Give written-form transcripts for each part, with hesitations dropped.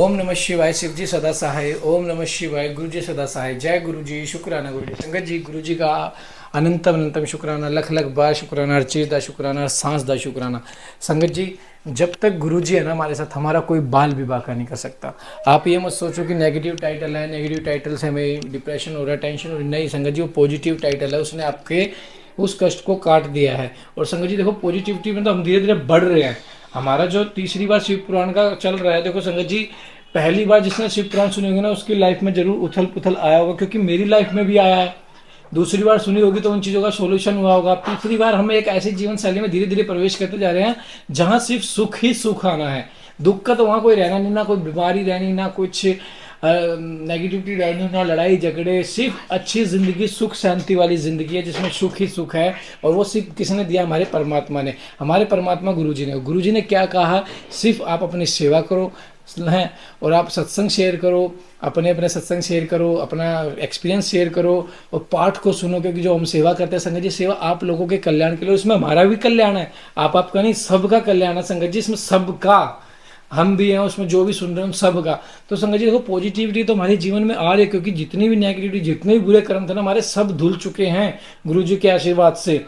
ओम नमः शिवाय। शिव जी सदा सहाय। ओम नमः शिवाय। गुरु जी सदा सहाय। जय गुरु जी। शुक्राना गुरु जी। संगत जी, गुरु जी का अनंतम अनंतम शुक्राना, लख लख बार शुक्राना, हर चीज़ का शुक्राना, हर सांस का शुक्राना। संगत जी, जब तक गुरु जी है ना हमारे साथ, हमारा कोई बाल भी बांका नहीं कर सकता। आप ये मत सोचो कि नेगेटिव टाइटल है, नेगेटिव टाइटल से हमें डिप्रेशन हो रहा है, टेंशन हो रही है। नहीं संगत जी, वो पॉजिटिव टाइटल है। उसने आपके उस कष्ट को काट दिया है। और संगत जी देखो, पॉजिटिविटी में तो हम धीरे धीरे बढ़ रहे हैं। हमारा जो तीसरी बार शिव पुराण का चल रहा है, देखो संगत जी, पहली बार जिसने शिव पुराण सुनी होगी ना, उसकी लाइफ में जरूर उथल पुथल आया होगा, क्योंकि मेरी लाइफ में भी आया है। दूसरी बार सुनी होगी तो उन चीज़ों का सोल्यूशन हुआ होगा। तीसरी बार हम एक ऐसी जीवन शैली में धीरे धीरे प्रवेश करते जा रहे हैं जहाँ सिर्फ सुख ही सुख आना है। दुख का तो वहाँ कोई रहना नहीं, ना कोई बीमारी रहनी, ना कुछ नेगेटिविटी रहनी, ना लड़ाई झगड़े। सिर्फ अच्छी जिंदगी, सुख शांति वाली जिंदगी है जिसमें सुख ही सुख है। और वो सिर्फ किसने दिया? हमारे परमात्मा ने, हमारे परमात्मा गुरु जी ने। गुरु जी ने क्या कहा? सिर्फ आप अपनी सेवा करो हैं, और आप सत्संग शेयर करो, अपने अपने सत्संग शेयर करो, अपना एक्सपीरियंस शेयर करो, और पाठ को सुनो। क्योंकि जो हम सेवा करते हैं संगत जी, सेवा आप लोगों के कल्याण के लिए, उसमें हमारा भी कल्याण है। आपका नहीं, सबका कल्याण है संगत जी, इसमें सबका। हम भी हैं उसमें, जो भी सुन रहे हैं सबका। तो संगत जी देखो, पॉजिटिविटी तो हमारे जीवन में आ रही है, क्योंकि जितनी भी नेगेटिविटी, जितने भी बुरे कर्म थे ना हमारे, सब धुल चुके हैं गुरु जी के आशीर्वाद से।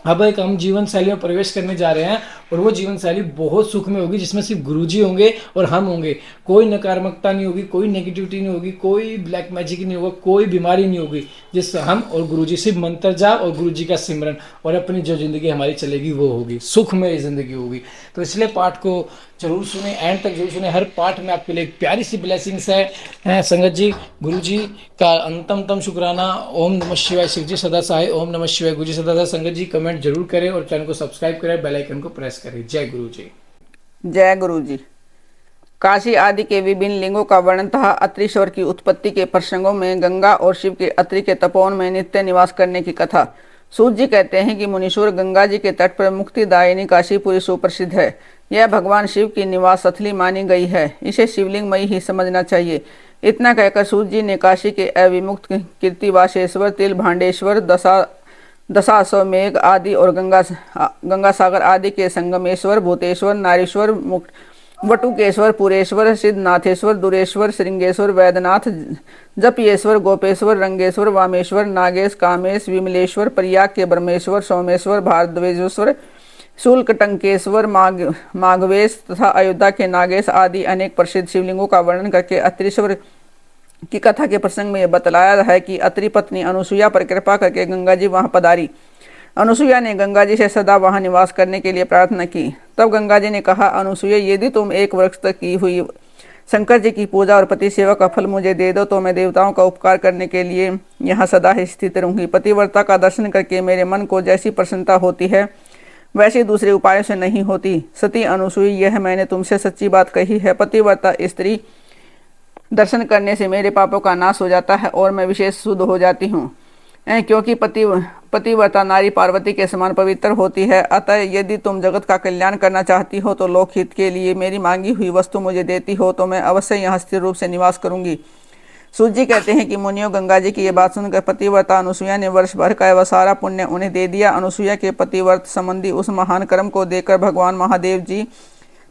अब एक हम जीवन शैली में प्रवेश करने जा रहे हैं, और वो जीवन शैली बहुत सुख में होगी, जिसमें सिर्फ गुरुजी होंगे और हम होंगे। कोई नकारात्मकता नहीं होगी, कोई नेगेटिविटी नहीं होगी, कोई ब्लैक मैजिक नहीं होगा, कोई बीमारी नहीं होगी। जिससे हम और गुरुजी सिर्फ मंत्र जाप और गुरुजी का सिमरन, और अपनी जो जिंदगी हमारी चलेगी वो होगी सुखमय जिंदगी होगी। तो इसलिए पाठ को जरूर सुने, एंड तक जरूर सुने। हर पाठ में आपके लिए एक प्यारी सी ब्लेसिंग्स है संगत जी। गुरु जी का अंतम शुक्राना। ओम नमः शिवाय। शिव जी सदा सहाय। ओम नमः शिवाय। गुरु जी सदा सहाय। संगत जी कमेंट जरूर करें और चैनल को सब्सक्राइब करें, बेल आइकन को प्रेस करें। जय गुरु जी। जय गुरु जी। काशी आदि के विभिन्न लिंगों का वर्णन तथा अत्रीश्वर की उत्पत्ति के प्रसंगों में गंगा और शिव के अत्रि के तपोवन में नित्य निवास करने की कथा। सूत जी कहते हैं कि मुनीश्वर गंगा जी के तट पर मुक्तिदायिनी काशीपुरी सुप्रसिद्ध है। यह भगवान शिव की निवास स्थली मानी गई है। इसे शिवलिंगमयी ही समझना चाहिए। इतना कहकर सूत जी ने काशी के अविमुक्त कीर्तिवासेश्वर, तिल भांडेश्वर, दशाश्वमेघ आदि और गंगा सागर आदि के संगमेश्वर, भूतेश्वर, नारीश्वर, वटुकेश्वर, पुरेश्वर, सिद्धनाथेश्वर, दुरेश्वर, श्रृंगेश्वर, वैद्यनाथ, जपियेश्वर, गोपेश्वर, रंगेश्वर, वामेश्वर, नागेश, कामेश, विमलेश्वर, प्रयाग के ब्रह्मेश्वर, सोमेश्वर, भारद्वेजेश्वर, शुल्कटंकेश्वर, माघवेश तथा अयोध्या के नागेश आदि अनेक प्रसिद्ध शिवलिंगों का वर्णन करके अत्रीश्वर की कथा के प्रसंग में यह बतलाया है कि अत्रि पत्नी अनुसुईया पर कृपा करके गंगा जी वहां पधारी। अनुसुईया ने गंगा जी से सदा वहां निवास करने के लिए प्रार्थना की। तब गंगा जी ने कहा, अनुसुईया, यदि तुम एक वर्ष तक की हुई शंकर जी की पूजा और पति सेवा का फल मुझे दे दो तो मैं देवताओं का उपकार करने के लिए यहाँ सदा ही स्थित रहूंगी। पतिव्रता का दर्शन करके मेरे मन को जैसी प्रसन्नता होती है वैसे दूसरे उपायों से नहीं होती। सती अनुसुई, यह मैंने तुमसे सच्ची बात कही है। पतिव्रता स्त्री दर्शन करने से मेरे पापों का नाश हो जाता है और मैं विशेष शुद्ध हो जाती हूँ, क्योंकि पतिव्रता नारी पार्वती के समान पवित्र होती है। अतः यदि तुम जगत का कल्याण करना चाहती हो तो लोकहित के लिए मेरी मांगी हुई वस्तु मुझे देती हो तो मैं अवश्य यहाँ स्थिर रूप से निवास करूंगी। सूत जी कहते हैं कि मुनियों, गंगा जी की ये बात सुनकर पतिव्रता अनुसुईया ने वर्ष भर का वह सारा पुण्य उन्हें दे दिया। अनुसुईया के पतिव्रत संबंधी उस महान कर्म को देखकर भगवान महादेव जी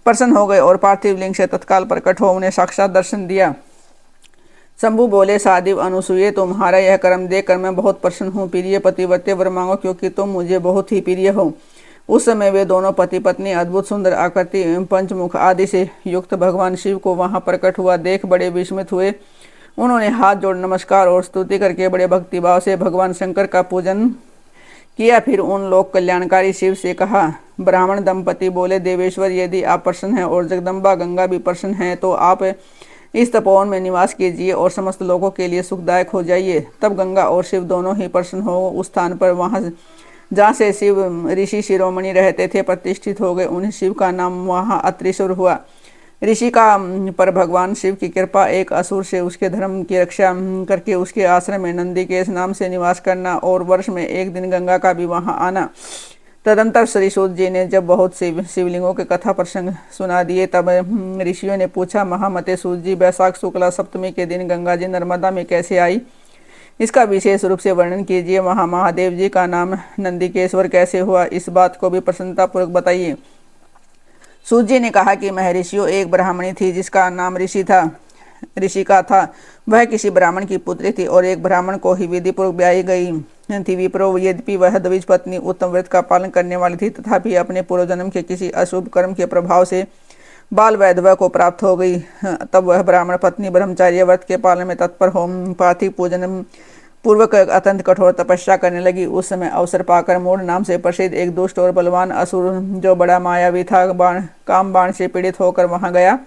प्रसन्न हो गए और पार्थिव लिंग से तत्काल प्रकट हो उन्हें साक्षात दर्शन दिया। शंभु बोले, साधिव अनुसुईये, तुम्हारा यह कर्म देखकर मैं बहुत प्रसन्न हूँ। प्रिय पतिव्रते, वर मांगो, क्योंकि तुम मुझे बहुत ही प्रिय हो। उस समय वे दोनों पति पत्नी अद्भुत सुंदर आकृति एवं पंचमुख आदि से युक्त भगवान शिव को वहां प्रकट हुआ देख बड़े विस्मित हुए। उन्होंने हाथ जोड़ नमस्कार और स्तुति करके बड़े भक्तिभाव से भगवान शंकर का पूजन किया। फिर उन लोक कल्याणकारी शिव से कहा। ब्राह्मण दंपति बोले, देवेश्वर, यदि आप प्रसन्न हैं और जगदम्बा गंगा भी प्रसन्न हैं तो आप इस तपोवन में निवास कीजिए और समस्त लोगों के लिए सुखदायक हो जाइए। तब गंगा और शिव दोनों ही प्रसन्न हो उस स्थान पर वहां जहाँ से शिव ऋषि शिरोमणि रहते थे प्रतिष्ठित हो गए। उन्हें शिव का नाम वहां अत्रीश्वर हुआ। ऋषि का पर भगवान शिव की कृपा एक असुर से उसके धर्म की रक्षा करके उसके आश्रम में नंदीकेश नाम से निवास करना और वर्ष में एक दिन गंगा का भी वहां आना। तदंतर श्री सूत जी ने जब बहुत से शिवलिंगों के कथा प्रसंग सुना दिए तब ऋषियों ने पूछा, महामते सूत जी, वैशाख शुक्ला सप्तमी के दिन गंगा जी नर्मदा में कैसे आई? इसका विशेष रूप से वर्णन कीजिए। वहाँ महादेव जी का नाम नंदीकेश्वर कैसे हुआ? इस बात को भी प्रसन्नतापूर्वक बताइए। सूत जी ने कहा कि महर्षियों, एक ब्राह्मणी थी जिसका नाम ऋषिका था। वह किसी ब्राह्मण की पुत्री थी और एक ब्राह्मण को ही विधिपूर्वक ब्याही गई थी। विप्रो, यद्यपि वह द्विज पत्नी उत्तम व्रत का पालन करने वाली थी, तथापि अपने पूर्व जन्म के किसी अशुभ कर्म के प्रभाव से बाल वैधवा को प्राप्त हो गई। तब वह ब्राह्मण पत्नी ब्रह्मचार्य व्रत के पालन में तत्पर हो पार्थिव पूजन पूर्वक अत्यंत कठोर तपस्या करने लगी। उस समय अवसर पाकर मूढ़ नाम से प्रसिद्ध एक दुष्ट और बलवान असुर, जो बड़ा मायावी था, काम बाण से पीड़ित होकर वहां गया।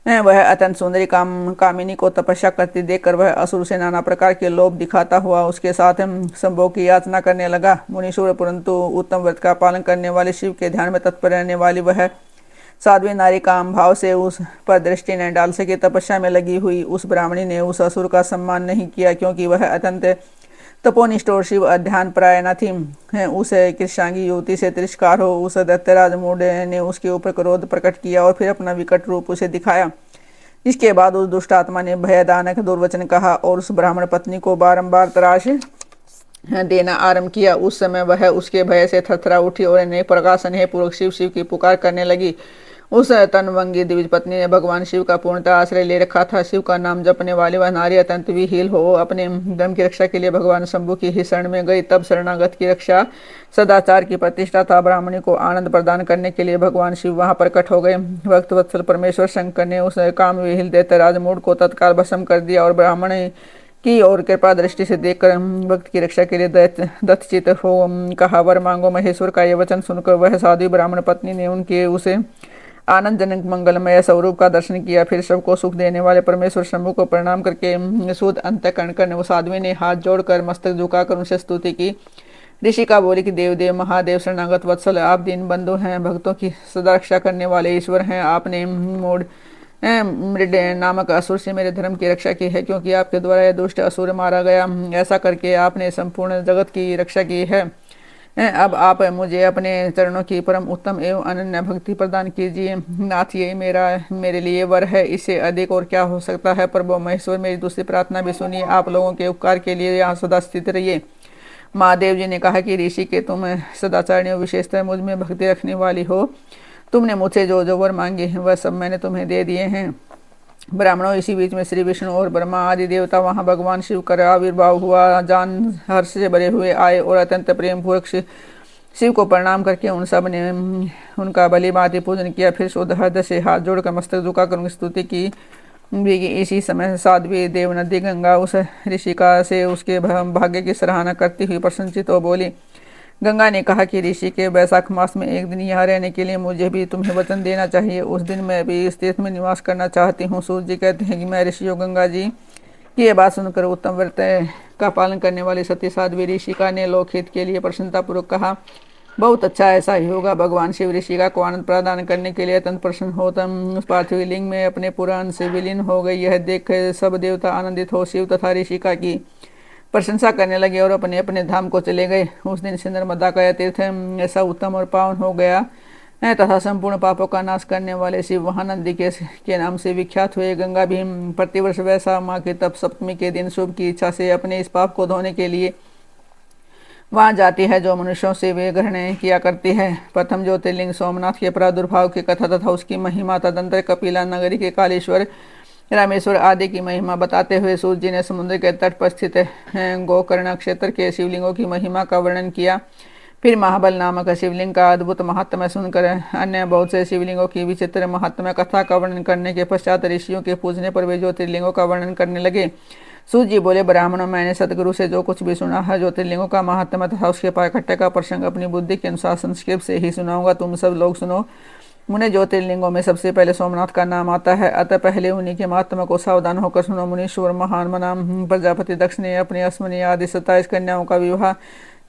वह अत्यंत सुंदरी कामिनी को तपस्या करती देखकर वह असुर से नाना प्रकार के लोभ दिखाता हुआ उसके साथ संभोग की याचना करने लगा। मुनीश्वर, परंतु उत्तम व्रत का पालन करने वाले शिव के ध्यान में तत्पर रहने वाली वह साध्वी नारी काम भाव से उस पर दृष्टि न डाल सके। तपस्या में लगी हुई उस ब्राह्मणी ने उस असुर का सम्मान नहीं किया, क्योंकि वह अत्यंत तपोनिष्ठ और शिव अध्यान परायणा थी। उस कृष्णांगी युवती से तिरस्कार हो उस दैत्यराज मूढ़ ने उसके ऊपर क्रोध प्रकट किया और फिर अपना विकट रूप उसे दिखाया। इसके बाद उस दुष्ट आत्मा ने भयदानक दुर्वचन कहा और उस ब्राह्मण पत्नी को बारंबार तराश देना आरंभ किया। उस समय वह उसके भय से थरथरा उठी और अनेक प्रकार स्नेह पूर्वक शिव शिव की पुकार करने लगी। उस तनवंगी द्विज पत्नी ने भगवान शिव का पूर्णतः आश्रय ले रखा था। शिव का नाम जपने वाली वह नारी अत्यंत विहील हो अपने धर्म की रक्षा के लिए भगवान शंभु की ही शरण में गई। तब शरणागत की रक्षा सदाचार की प्रतिष्ठा था। ब्राह्मणी को आनंद प्रदान करने के लिए भगवान शिव वहां प्रकट हो गए। भक्त वत्सल परमेश्वर शंकर ने उस काम विहील दैत्यराज मूढ़ को तत्काल भस्म कर दिया और ब्राह्मण की और कृपा दृष्टि से देखकर भक्त की रक्षा के लिए दत्तचित हो कहा, वर मांगो। महेश्वर का यह वचन सुनकर वह साध्वी ब्राह्मण पत्नी ने उनके उसे आनंदजनक मंगलमय स्वरूप का दर्शन किया। फिर सबको सुख देने वाले परमेश्वर शंभु को प्रणाम करके शुद्ध अंतःकरण कर वो साध्वी ने हाथ जोड़कर मस्तक झुकाकर उनसे स्तुति की। ऋषि का बोली कि देवदेव महादेव शरणागत वत्सल, आप दीन बंधु हैं, भक्तों की सदा रक्षा करने वाले ईश्वर हैं। आपने मूढ़ मृड नामक असुर से मेरे धर्म की रक्षा की है, क्योंकि आपके द्वारा यह दुष्ट असुर मारा गया। ऐसा करके आपने संपूर्ण जगत की रक्षा की है। अब आप मुझे अपने चरणों की परम उत्तम एवं अनन्य भक्ति प्रदान कीजिए। नाथ, यही मेरे लिए वर है, इससे अधिक और क्या हो सकता है। प्रभु महेश्वर, मेरी दूसरी प्रार्थना भी सुनिए। आप लोगों के उपकार के लिए यहाँ सदा स्थित रहिए। महादेव जी ने कहा कि ऋषि के तुम सदाचारिणी विशेषतः मुझ में भक्ति रखने वाली हो। तुमने मुझसे जो जो वर मांगे हैं वह सब मैंने तुम्हें दे दिए हैं। ब्राह्मणों, इसी बीच में श्री विष्णु और ब्रह्मा आदि देवता वहां भगवान शिव का आविर्भाव हुआ। जान हर्ष से भरे हुए आए और अत्यंत प्रेम पूर्वक शिव को प्रणाम करके उन सब ने उनका भली भांति पूजन किया। फिर शुद्ध हृदय से हाथ जोड़कर मस्तक झुकाकर उनकी स्तुति की। इसी समय साध्वी देव नदी गंगा उस ऋषिका से उसके भाग्य की सराहना करती हुई प्रसन्नचित हो बोली। गंगा ने कहा कि ऋषि के वैशाख मास में एक दिन यहाँ रहने के लिए मुझे भी तुम्हें वचन देना चाहिए। उस दिन मैं भी इस तीर्थ में निवास करना चाहती हूँ। सूर्य जी कहते हैं कि मैं ऋषियों गंगा जी की यह बात सुनकर उत्तम व्रत का पालन करने वाली सती साध्वी ऋषिका ने लोकहित के लिए प्रसन्नतापूर्वक कहा, बहुत अच्छा, ऐसा ही होगा। भगवान शिव ऋषिका को आनंद प्रदान करने के लिए अत्यंत प्रसन्न हो उस पार्थिव लिंग में अपने पुराण से विलीन हो गई। यह देख सब देवता आनंदित हो शिव तथा ऋषिका की प्रशंसा करने लगे और अपने अपने धाम को चले गए। उस दिन से नर्मदा का यह तीर्थ ऐसा उत्तम और पावन हो गया तथा संपूर्ण पापों का नाश करने वाले शिव महानंदी के नाम से विख्यात हुए। गंगा भी प्रतिवर्ष वैशाख माह के तप सप्तमी के दिन शुभ की इच्छा से अपने इस पाप को धोने के लिए वहां जाती है, जो मनुष्यों से वे ग्रहण किया करती है। प्रथम ज्योतिर्लिंग सोमनाथ के प्रादुर्भाव की कथा तथा उसकी महिमा, तदंतर कपिला नगरी के कालेश्वर, रामेश्वर आदि की महिमा बताते हुए सूर्य जी ने समुद्र के तट पर स्थित गोकर्ण क्षेत्र के शिवलिंगों की महिमा का वर्णन किया। फिर महाबल नामक शिवलिंग का अद्भुत महात्म्य सुनकर अन्य बहुत से शिवलिंगों की विचित्र महात्म्य कथा का वर्णन करने के पश्चात ऋषियों के पूजने पर वे ज्योतिर्लिंगों का वर्णन करने लगे। सूर्य जी बोले, ब्राह्मणों, मैंने सतगुरु से जो कुछ भी सुना है ज्योतिर्लिंगों का महात्म्य तथा उसके पाकट्य का प्रसंग अपनी बुद्धि के अनुसार संस्कृत से ही सुनाऊंगा। तुम सब लोग सुनो। मुने, ज्योतिर्लिंगों में सबसे पहले सोमनाथ का नाम आता है, अतः पहले उन्हीं के महात्मा को सावधान होकर सुनो। मुनीश्वर महान मनाम प्रजापति दक्ष ने अपनी अश्विनी आदि 27 कन्याओं का विवाह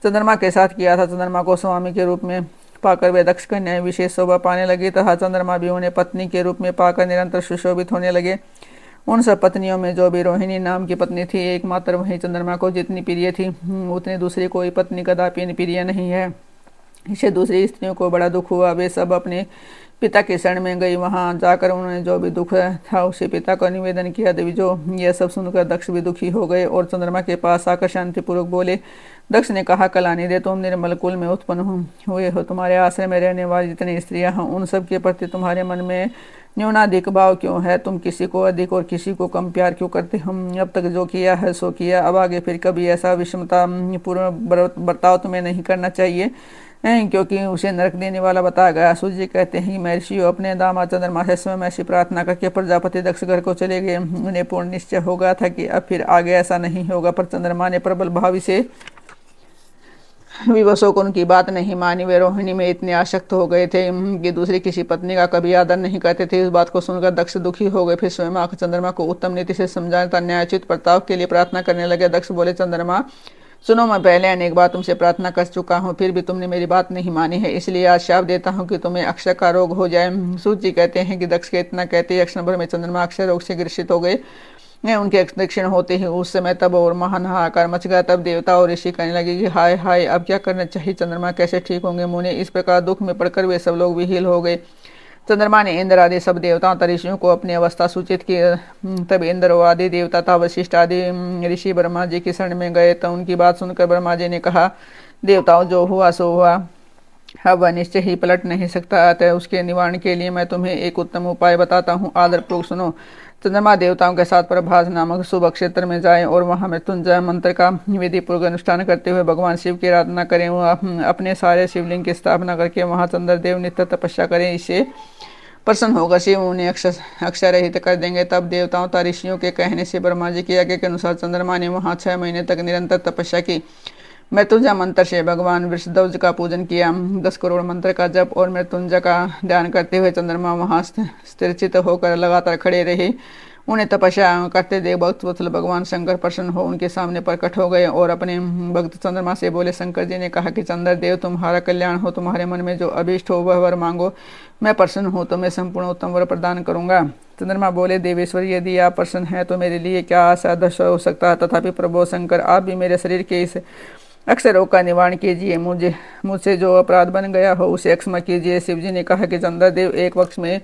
चंद्रमा के साथ किया था। चंद्रमा को स्वामी के रूप में पाकर वे दक्ष कन्याएं विशेष शोभा पाने लगी तथा चंद्रमा भी उन्हें पत्नी के रूप में पाकर निरंतर सुशोभित होने लगे। उन सब पत्नियों में जो भी रोहिणी नाम की पत्नी थी, एकमात्र वही चंद्रमा को जितनी प्रिय थी उतनी दूसरी कोई पत्नी कदापि प्रिय नहीं है। इससे दूसरी स्त्रियों को बड़ा दुख हुआ। वे सब अपने पिता के शरण में गई। वहां जाकर उन्होंने जो भी दुख था उसे पिता को निवेदन किया। देवी जो यह सब सुनकर दक्ष भी दुखी हो गए और चंद्रमा के पास आकर शांतिपूर्वक बोले। दक्ष ने कहा, कलानिधि, तुम निर्मल कुल में उत्पन्न हुए हो। तुम्हारे आश्रय में रहने वाली जितनी स्त्रियां हैं उन सब के प्रति तुम्हारे मन में न्यूनाधिक भाव क्यों है? तुम किसी को अधिक और किसी को कम प्यार क्यों करते हो? अब तक जो किया है सो किया, अब आगे फिर कभी ऐसा विषमता पूर्ण बर्ताव तुम्हें नहीं करना चाहिए, क्योंकि उसे नरक देने वाला बताया गया। सूर्य जी कहते हैं कि महर्षियों, अपने दामाद चंद्रमा से स्वयं ऐसी प्रार्थना करके प्रजापति दक्ष घर को चले गए। उन्हें पूर्ण निश्चय हो गया था कि अब फिर आगे ऐसा नहीं होगा, पर चंद्रमा ने प्रबल भावी से विवशों को उनकी बात नहीं मानी। वे रोहिणी में इतने आसक्त हो गए थे कि दूसरी किसी पत्नी का कभी आदर नहीं करते थे। इस बात को सुनकर दक्ष दुखी हो गए। फिर स्वयं आकर चंद्रमा को उत्तम नीति से समझाता न्यायोचित प्रताप के लिए प्रार्थना करने लगे। दक्ष बोले, चंद्रमा सुनो, मैं पहले अनेक बार तुमसे प्रार्थना कर चुका हूँ, फिर भी तुमने मेरी बात नहीं मानी है, इसलिए आज शाप देता हूँ कि तुम्हें अक्षय का रोग हो जाए। सूर्य जी कहते हैं कि दक्ष के इतना कहते ही क्षण भर में चंद्रमा अक्षय रोग से ग्रसित हो गए। उनके दक्षिण होते ही उस समय तब और महान हाहाकार मच गया। तब देवता और ऋषि कहने लगे कि हाय हाय, अब क्या करना चाहिए? चंद्रमा कैसे ठीक होंगे? मुने इस प्रकार दुख में पड़कर वे सब लोग विहील हो गए। चंद्रमा ने इंद्र आदि सब देवताओं तथा ऋषियों को अपनी अवस्था सूचित की। तब इंद्र और आदि देवता तथा वशिष्ठ आदि ऋषि ब्रह्मा जी की शरण में गए। तो उनकी बात सुनकर ब्रह्मा जी ने कहा, देवताओं, जो हुआ सो हुआ, अब वह निश्चय ही पलट नहीं सकता। अतः उसके निवारण के लिए मैं तुम्हें एक उत्तम उपाय बताता हूँ, आदरपूर्वक सुनो। चंद्रमा देवताओं के साथ प्रभास नामक शुभ क्षेत्र में जाएं और वहां मृत्युंजय मंत्र का विधि पूर्वक अनुष्ठान करते हुए भगवान शिव की आराधना करें। वह अपने सारे शिवलिंग की स्थापना करके वहां चंद्रदेव नित्य तपस्या करें, इससे प्रसन्न होगा। शिव उन्हें अक्षय रहित कर देंगे। तब देवताओं तथा ऋषियों के कहने से ब्रह्मा जी की आज्ञा के अनुसार चंद्रमा ने वहां 6 महीने तक निरंतर तपस्या की। मृत्युंजय मंत्र से भगवान वृषध्वज का पूजन किया। 10 करोड़ मंत्र का जप और मृत्युंजय का ध्यान करते हुए चंद्रमा वहां स्थिरचित होकर लगातार खड़े रहे। उन्हें तपस्या करते देख भक्त वत्सल भगवान शंकर प्रसन्न हो उनके सामने प्रकट हो गए और अपने भक्त चंद्रमा से बोले। शंकर जी ने कहा कि चंद्रदेव, तुम्हारा कल्याण हो, तुम्हारे मन में जो अभीष्ट हो वह वर मांगो, मैं प्रसन्न हूँ तो मैं संपूर्ण उत्तम वर प्रदान करूंगा। चंद्रमा बोले, देवेश्वर, यदि आप प्रसन्न हैं तो मेरे लिए क्या असाध्य हो सकता है? तथापि प्रभु शंकर, आप भी मेरे शरीर के इस अक्षय रोग का निवारण कीजिए। मुझसे जो अपराध बन गया हो उसे क्षमा कीजिए। शिवजी ने कहा कि चंद्रदेव, एक पक्ष में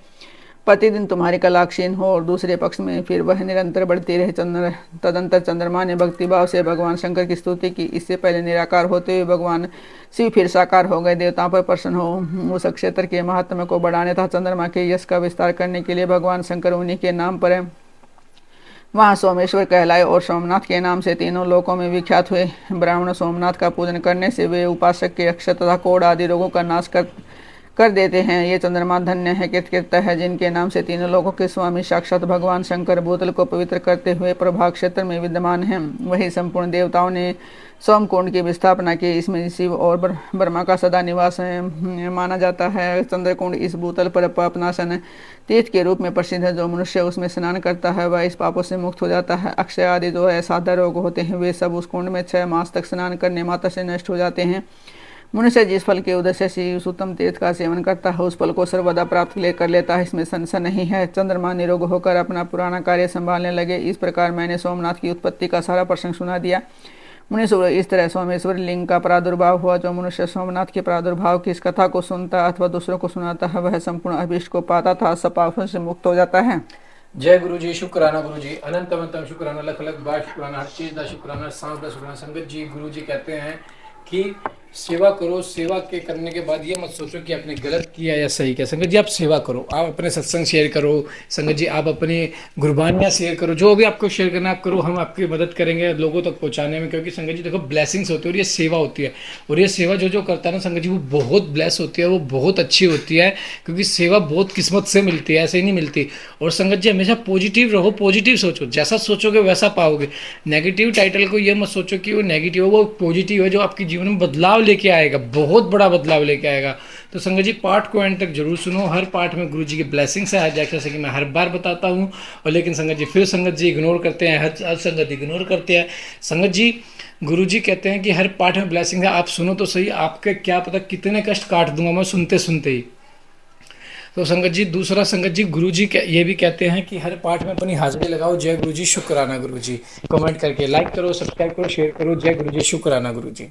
प्रतिदिन तुम्हारी कला क्षीण हो और दूसरे पक्ष में फिर वह निरंतर बढ़ती रहे। तदंतर चंद्रमा ने भक्तिभाव से भगवान शंकर की स्तुति की। इससे पहले निराकार होते हुए भगवान शिव फिर साकार हो गए। देवताओं पर प्रसन्न हो उस क्षेत्र के महात्म्य को बढ़ाने तथा चंद्रमा के यश का विस्तार करने के लिए भगवान शंकर उन्हीं के नाम पर वहाँ सोमेश्वर कहलाए और सोमनाथ के नाम से तीनों लोकों में विख्यात हुए। ब्राह्मण सोमनाथ का पूजन करने से वे उपासक के अक्षय तथा कोढ़ आदि रोगों का नाश कर देते हैं। ये चंद्रमा धन्य है, कृतकृत है, जिनके नाम से तीनों लोगों के स्वामी साक्षात भगवान शंकर भूतल को पवित्र करते हुए प्रभाग क्षेत्र में विद्यमान हैं। वही संपूर्ण देवताओं ने सोमकुंड की स्थापना की। इसमें शिव और ब्रह्मा का सदा निवास माना जाता है। चंद्रकुंड इस भूतल पर पापनाशन तीर्थ के रूप में प्रसिद्ध है। जो मनुष्य उसमें स्नान करता है वह इस पापों से मुक्त हो जाता है। अक्षय आदि जो असाध्य रोग होते हैं वे सब उस कुंड में 6 मास तक स्नान करने मात्र से नष्ट हो जाते हैं। मनुष्य जिस फल के उद्देश्य से उस उत्तम तीर्थ का सेवन करता है उस फल को सर्वदा प्राप्त कर लेता है, इसमें संशय नहीं है। चंद्रमा निरोग होकर अपना पुराना कार्य संभालने लगे। इस प्रकार मैंने सोमनाथ की उत्पत्ति का सारा प्रसंग सुना दिया। मुनीश्वर, इस तरह सोमेश्वर लिंग का प्रादुर्भाव हुआ। जो मनुष्य सोमनाथ के प्रादुर्भाव की इस कथा को सुनता अथवा दूसरों को सुनाता है वह संपूर्ण अभीष्ट को पाता था, सब पापों से मुक्त हो जाता है। जय गुरु जी, शुक्राना गुरु जी, अनंत अनंतम शुक्राना, लख लख बार शुक्राना, हर चीज का शुक्राना, सांस का शुक्राना। संगत जी, गुरु जी कहते हैं कि सेवा करो। सेवा के करने के बाद ये मत सोचो कि आपने गलत किया या सही किया। संगत जी, आप सेवा करो, आप अपने सत्संग शेयर करो। संगत जी, आप अपनी गुरबानियाँ शेयर करो, जो भी आपको शेयर करना आप करो, हम आपकी मदद करेंगे लोगों तक पहुँचाने में। क्योंकि संगत जी देखो, ब्लेसिंग्स होती है और ये सेवा होती है, और ये सेवा जो करता है ना संगत जी, वो बहुत ब्लेस होती है, वो बहुत अच्छी होती है। क्योंकि सेवा बहुत किस्मत से मिलती है, ऐसे ही नहीं मिलती। और संगत जी, हमेशा पॉजिटिव रहो, पॉजिटिव सोचो, जैसा सोचोगे वैसा पाओगे। नेगेटिव टाइटल को ये मत सोचो कि वो नेगेटिव है, वो पॉजिटिव है जो आपके जीवन में बदलाव लेके आएगा, बहुत बड़ा बदलाव लेके आएगा। तो संगत जी, पार्ट को एंड तक जरूर सुनो। हर पार्ट में गुरु जी की ब्लेसिंग्स है, जैसे कि मैं हर बार बताता हूँ। और लेकिन संगत जी फिर संगत जी इग्नोर करते हैं, हर संगत इग्नोर करते हैं। संगत जी, गुरु जी कहते हैं कि हर पार्ट में ब्लेसिंग है, आप सुनो तो सही। आपके क्या पता कितने कष्ट काट दूंगा मैं सुनते सुनते ही। तो संगत जी, दूसरा संगत जी, गुरु जी ये भी कहते हैं कि हर पार्ट में अपनी हाजिरी लगाओ। जय गुरु जी, शुक्राना गुरु जी। कमेंट करके लाइक करो, सब्सक्राइब करो, शेयर करो। जय गुरु जी, शुक्राना गुरु जी।